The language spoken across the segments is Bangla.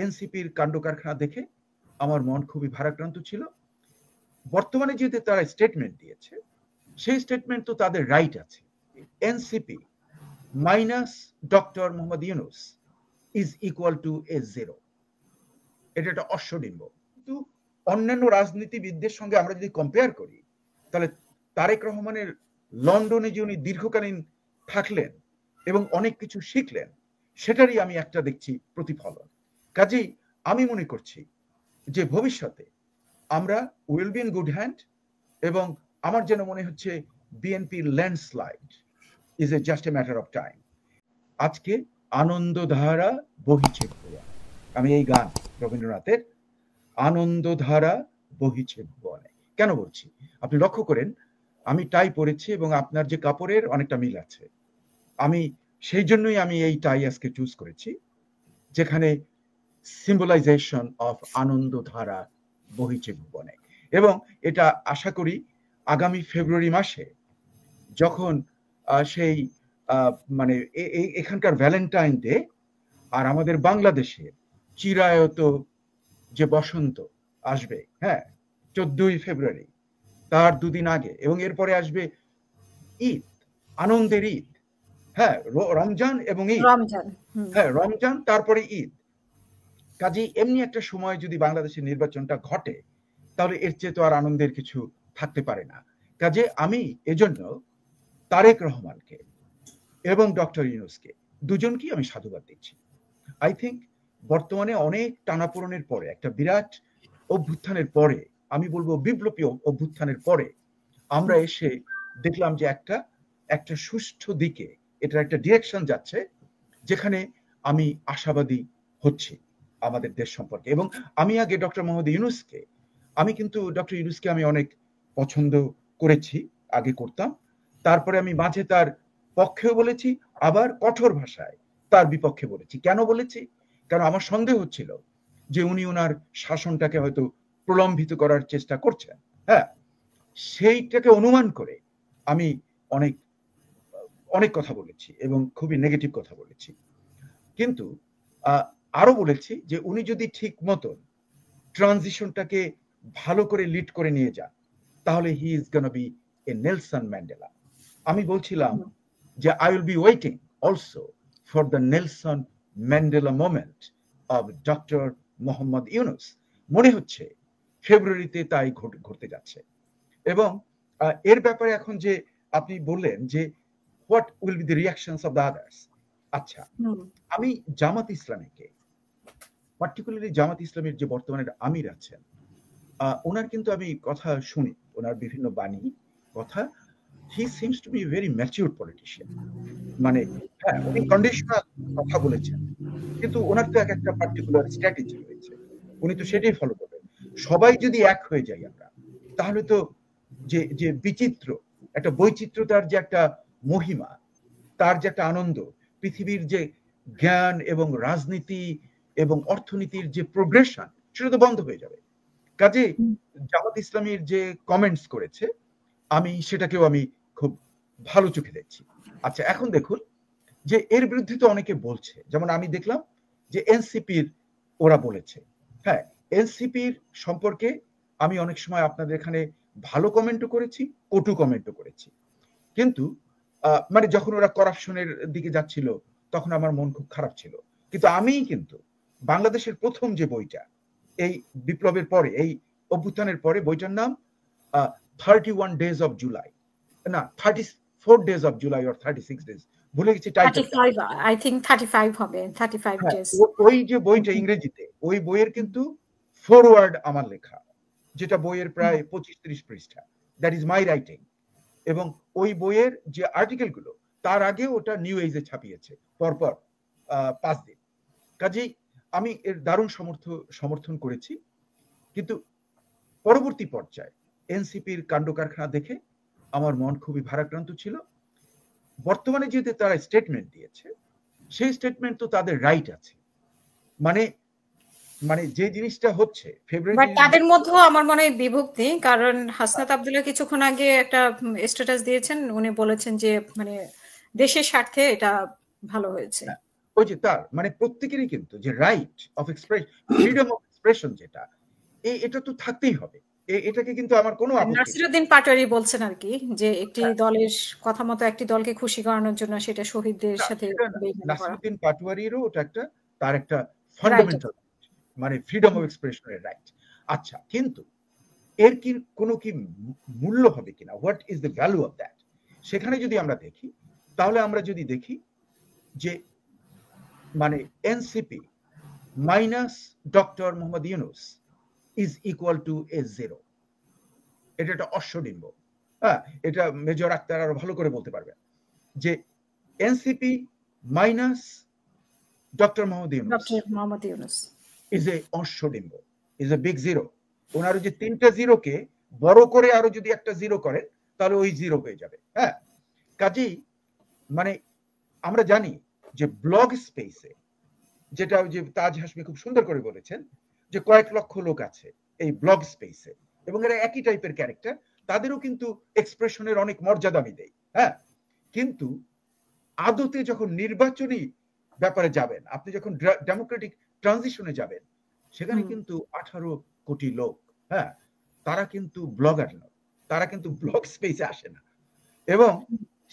এনসিপির কাণ্ড কারখানা দেখে আমার মন খুবই ভারাক্রান্ত ছিল। বর্তমানে যেহেতু তারা স্টেটমেন্ট দিয়েছে, সেই স্টেটমেন্ট তো তাদের রাইট আছে। NCP minus doctor Mohammad Yunus is equal to A zero. এটা একটা অশ্বডিম্ব। কিন্তু অন্যান্য রাজনীতিবিদদের সঙ্গে আমরা যদি কম্পেয়ার করি, তাহলে তারেক রহমানের লন্ডনে যে উনি দীর্ঘকালীন থাকলেন এবং অনেক কিছু শিখলেন, সেটারই আমি একটা দেখছি প্রতিফলন। কাজেই আমি মনে করছি যে ভবিষ্যতে আমরা will be in good hand, এবং আমার যেন মনে হচ্ছে বিএনপির landslide is a just a matter of time. আজকে আনন্দধারা বহিছে ভুবনে, আমি এই গান রবীন্দ্রনাথের, আনন্দধারা বহিছে ভুবনে কেন বলছি? আপনি লক্ষ্য করেন আমি টাই পরেছি এবং আপনার যে কাপড়ের অনেকটা মিল আছে। আমি সেই জন্যই আমি এই টাই আজকে চুজ করেছি, যেখানে সিম্বলাইজেশন অফ আনন্দধারা বহিছে ভুবনে। এবং এটা আশা করি আগামী ফেব্রুয়ারি মাসে যখন সেই মানে এখানকার ভ্যালেন্টাইন ডে আর আমাদের বাংলাদেশের চিরায়ত যে বসন্ত আসবে, হ্যাঁ 14ই ফেব্রুয়ারি, তার দুদিন আগে, এবং এরপরে আসবে ঈদ, আনন্দের ঈদ, হ্যাঁ রমজান এবং ঈদ, হ্যাঁ রমজান তারপরে ঈদ। কাজেই এমনি একটা সময় যদি বাংলাদেশের নির্বাচনটা ঘটে, তাহলে এর চেয়ে তো আর আনন্দের কিছু থাকতে পারে না। কাজে আমি এজন্য তারেক রহমানকে এবং ডক্টর ইউনূসকে দুজনকেই আমি সাধুবাদ দিচ্ছি। আই থিঙ্ক বর্তমানে অনেক টানাপোড়েনের পরে, একটা বিরাট অভ্যুত্থানের পরে, আমি বলবো বিপ্লবী অভ্যুত্থানের পরে, আমরা এসে দেখলাম যে একটা সুষ্ঠু দিকে এটার একটা ডিরেকশন যাচ্ছে, যেখানে আমি আশাবাদী হচ্ছি আমাদের দেশ সম্পর্কে। এবং আমি আগে ডক্টর মোহাম্মদ ইউনূসকে, আমি কিন্তু ডক্টর ইউনূসকে আমি অনেক পছন্দ করেছি, আগে করতাম, তারপরে আমি মাঝে তার পক্ষেও বলেছি, আবার কঠোর ভাষায় তার বিপক্ষে বলেছি। কেন বলেছি? কারণ আমার সন্দেহ হচ্ছিল যে উনি ওনার শাসনটাকে হয়তো প্রলম্বিত করার চেষ্টা করছেন, হ্যাঁ সেইটাকে অনুমান করে আমি অনেক অনেক কথা বলেছি এবং খুবই নেগেটিভ কথা বলেছি। কিন্তু আরো বলেছি যে উনি যদি ঠিক মতন ট্রানজিশনটাকে ভালো করে লিড করে নিয়ে যান, তাহলে he is gonna B A Nelson Mandela. আমি বলছিলাম যে I will be waiting also for the Nelson Mandela moment of doctor Mohammad Yunus. মনে হচ্ছে ফেব্রুয়ারিতে তাই ঘটতে যাচ্ছে। এবং এর ব্যাপারে এখন যে আপনি বললেন যে what will be the reactions of the others, আচ্ছা আমি জামাত ইসলামীকে, পার্টিকুলারলি জামাত ইসলামের যে বর্তমানে আমির আছেন, ওনার কিন্তু আমি কথা শুনি, ওনার বিভিন্ন বাণী কথা, he seems to be very matured politician. মানে হ্যাঁ উনি কন্ডিশনাল কথা বলেছেন, কিন্তু ওনার তো একটা পার্টিকুলার স্ট্র্যাটেজি রয়েছে, উনি তো সেটাই ফলো করবেন। সবাই যদি এক হয়ে যাই আমরা, তাহলে তো যে বিচিত্র একটা বৈচিত্র্যতার যে একটা মহিমা, তার যে একটা আনন্দ, পৃথিবীর যে জ্ঞান এবং রাজনীতি এবং অর্থনীতির যে প্রোগ্রেশন, সেটা তো বন্ধ হয়ে যাবে। কাজে জামাত ইসলামীর যে কমেন্টস করেছে, আমি সেটাকেও আমি খুব ভালো চোখে দেখছি। আচ্ছা এখন দেখুন যে এর বিরুদ্ধে তো অনেকে বলছে, যেমন আমি দেখলাম যে এনসিপির ওরা বলেছে, হ্যাঁ এনসিপির সম্পর্কে আমি অনেক সময় আপনাদের এখানে ভালো কমেন্টও করেছি, কটু কমেন্টও করেছি। কিন্তু মানে যখন ওরা করাপশনের দিকে যাচ্ছিল, তখন আমার মন খুব খারাপ ছিল। কিন্তু আমি কিন্তু বাংলাদেশের প্রথম যে বইটা এই বিপ্লবের পরে, এই অভ্যুত্থানের পরে, বইটার নাম 31 Days of July, না 34 Days of July or 36 Days, ভুলে গেছি টাইটেলটা। 35 আই থিংক 35 হবে, 35 ডেজ। ওই যে বইটা ইংরেজিতে, ওই বইয়ের কিন্তু ফরওয়ার্ড আমার লেখা, যেটা বইয়ের প্রায় 25-30 পৃষ্ঠা, দ্যাট ইজ মাই রাইটিং। এবং ওই বইয়ের যে আর্টিকেল গুলো, তার আগে ওটা নিউ এজে ছাপিয়েছে পরপর 5 দিন। কাজেই আমি এর দারুণ সমর্থন করেছি। কিন্তু পরবর্তী পর্যায়ে এনসিপির কাণ্ড কারখানা দেখে আমার মন খুবই ভারাক্রান্ত ছিল। বর্তমানে যেহেতু তারা স্টেটমেন্ট দিয়েছে, সেই স্টেটমেন্ট তো তাদের রাইট আছে। মানে যে জিনিসটা হচ্ছে ফেব্রুয়ারি, তাদের মধ্যেও আমার মনে হয় বিভক্তি। কারণ হাসনাত আব্দুল্লাহ কিছুক্ষণ আগে একটা স্ট্যাটাস দিয়েছেন, উনি বলেছেন যে মানে দেশের স্বার্থে এটা ভালো হয়েছে। ওই যে তার মানে প্রত্যেকেরই কিন্তু যে right of expression, freedom of expression যেটা, এটা তো থাকতেই হবে। এটাকে কিন্তু আমার কোনো আপত্তি নেই। নাসিরউদ্দিন পাটোয়ারি বলছেন আর কি যে একটি হ্যাঁ, দলের কথা মতো একটি দলকে খুশি করানোর জন্য সেটা শহীদদের না, সাথে সেটা না। বেইমানি করা নাসিরউদ্দিন পাটোয়ারিরও ওটা একটা তার একটা রাইট ফান্ডামেন্টাল মানে ফ্রিডম অফ এক্সপ্রেশনের রাইট। আচ্ছা, কিন্তু এর কি কোনো কি মূল্য হবে কিনা, what is the value of that, সেখানে যদি আমরা দেখি, তাহলে আমরা যদি দেখি যে মানে NCP minus doctor Mohammad Yunus is equal to A zero. এটা একটা অশ্বডিম্ব। হ্যাঁ, এটা মেজর আক্তার আরো ভালো করে বলতে পারবেন যে NCP minus doctor Mohammad Yunus doctor Mohammad Yunus is a অশ্বডিম্ব, ইজ এ বিগ জিরো। ওনার যে 3টা জিরোকে বড় করে আরো যদি একটা জিরো করেন তাহলে ওই জিরো হয়ে যাবে। হ্যাঁ, কাজেই মানে আমরা জানি যে ব্লগ স্পেসে, যেটা যে তাজ হাসমি খুব সুন্দর করে বলেছেন যে কয়েক লক্ষ লোক আছে এই ব্লগ স্পেসে, এবং এরা একই টাইপের ক্যারেক্টার, তাদেরও কিন্তু এক্সপ্রেশনের অনেক মর্যাদা আমি দেই। হ্যাঁ, কিন্তু আদতে যখন নির্বাচনী ব্যাপারে যাবেন, আপনি যখন ডেমোক্রেটিক ট্রানজিশনে যাবেন, সেখানে কিন্তু 18 কোটি লোক, হ্যাঁ, তারা কিন্তু ব্লগার নয়, তারা কিন্তু ব্লগ স্পেসে আসে না, এবং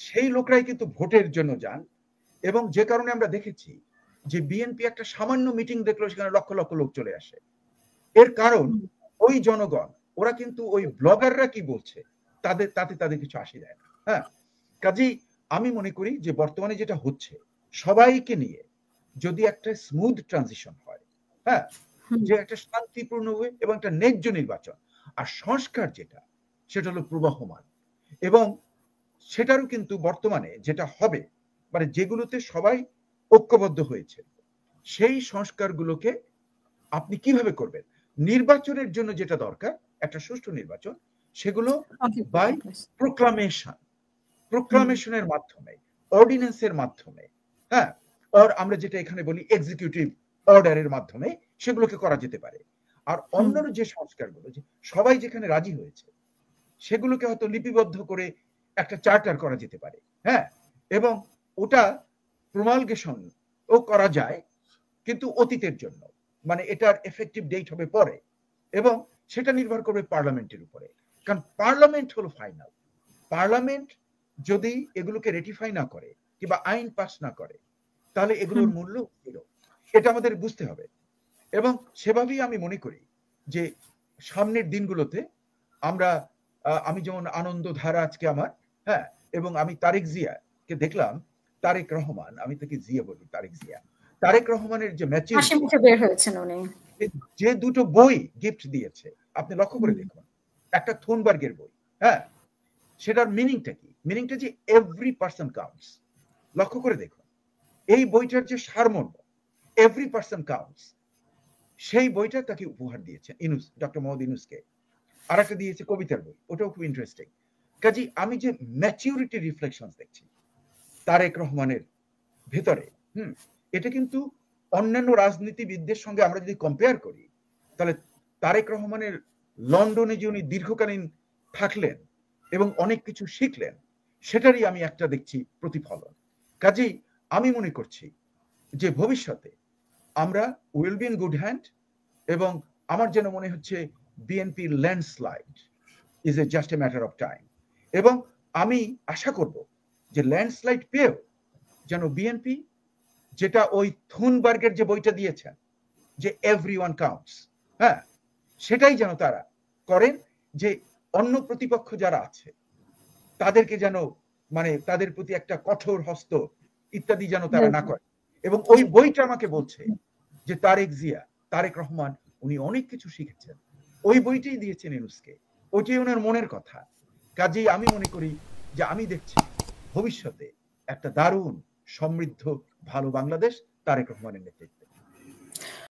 সেই লোকরাই কিন্তু ভোটের জন্য যান। এবং যে কারণে আমরা দেখেছি যে বিএনপি একটা সামান্য মিটিং দেখলো সেখানে লক্ষ লক্ষ লোক চলে আসে। এর কারণ ওই জনগণ, ওরা কিন্তু ওই ব্লগাররা কি বলছে তাদের কিছু আসে যায় না। হ্যাঁ, কাজেই আমি মনে করি যে বর্তমানে যেটা হচ্ছে, সবাইকে নিয়ে যদি একটা স্মুথ ট্রানজিশন হয়, হ্যাঁ, যে একটা শান্তিপূর্ণ ওয়ে এবং একটা ন্যায্য নির্বাচন, আর সংস্কার যেটা, সেটা হলো প্রবাহমান, এবং সেটারও কিন্তু বর্তমানে যেটা হবে মানে যেগুলোতে সবাই ঐক্যবদ্ধ হয়েছে, সেই সংস্কারগুলোকে আপনি কিভাবে করবেন, নির্বাচনের জন্য যেটা দরকার একটা সুষ্ঠু নির্বাচন, সেগুলো বাই প্রোক্লামেশনের মাধ্যমে, অর্ডিন্যান্সের মাধ্যমে, হ্যাঁ, আর আমরা যেটা এখানে বলি এক্সিকিউটিভ অর্ডারের মাধ্যমে সেগুলোকে করা যেতে পারে। আর অন্য যে সংস্কারগুলো যে সবাই যেখানে রাজি হয়েছে, সেগুলোকে হয়তো লিপিবদ্ধ করে একটা চার্টার করা যেতে পারে। হ্যাঁ, এবং ওটা প্রমালগেশন ও করা যায়, কিন্তু অতীতের জন্য, মানে এটার এফেক্টিভ ডেট হবে পরে, এবং সেটা নির্ভর করবে পার্লামেন্টের উপরে, কারণ পার্লামেন্ট হলো ফাইনাল। পার্লামেন্ট যদি এগুলোকে রেটিফাই না করে কিংবা আইন পাস না করে, তাহলে এগুলোর মূল্য জিরো, এটা আমাদের বুঝতে হবে। এবং সেভাবেই আমি মনে করি যে সামনের দিনগুলোতে আমরা আমি যেমন আনন্দ ধারা আজকে আমার, হ্যাঁ, এবং আমি তারেক জিয়াকে দেখলাম, তারেক রহমান, আমি তাকে জিয়া বলি, তারেক জিয়া, তারেক রহমানের যে ম্যাচুরিটি, বের হয়েছেন উনি, যে দুটো বই গিফট দিয়েছে আপনি লক্ষ্য করে দেখুন, একটা থুনবার্গের বই, হ্যাঁ, সেটার মিনিংটা কি, মিনিংটা যে এভরি পার্সন কাউন্টস, লক্ষ্য করে দেখুন এই বইটার যে সারমর্ম, এভরি পার্সন কাউন্টস, সেই বইটা তাকে উপহার দিয়েছে ইউনুস, ডক্টর মোহাম্মদ ইউনুসকে। আর একটা দিয়েছে কবিতার বই, ওটাও খুব ইন্টারেস্টিং। কাজে আমি যে ম্যাচিউরিটি রিফ্লেকশন দেখছি তারেক রহমানের ভেতরে, এটা কিন্তু অন্যান্য রাজনীতিবিদদের সঙ্গে আমরা যদি কম্পেয়ার করি, তাহলে তারেক রহমানের লন্ডনে যে উনি দীর্ঘকালীন থাকলেন এবং অনেক কিছু শিখলেন, সেটারই আমি একটা দেখছি প্রতিফলন। কাজেই আমি মনে করছি যে ভবিষ্যতে আমরা will be in good hand, এবং আমার যেন মনে হচ্ছে বিএনপির landslide is a just a matter of time, এবং আমি আশা করব যে ল্যান্ডস্লাইড পেয়েও যেন বিএনপি, যেটা ওই থুনবার্গের যে বইটা দিয়েছেন যে এভরিওয়ান কাউন্টস, হ্যাঁ, সেটাই যেন তারা করেন, যে অন্য প্রতিপক্ষ যারা আছে তাদেরকে যেন মানে তাদের প্রতি একটা কঠোর হস্ত ইত্যাদি যেন তারা না করে। এবং ওই বইটা আমাকে বলছে যে তারেক জিয়া, তারেক রহমান উনি অনেক কিছু শিখেছেন, ওই বইটাই দিয়েছেন ইউনুসকে, ওইটাই ওনার মনের কথা। কাজেই আমি মনে করি যে আমি দেখছি ভবিষ্যতে একটা দারুণ সমৃদ্ধ ভালো বাংলাদেশ তারেক রহমানের নেতৃত্বে।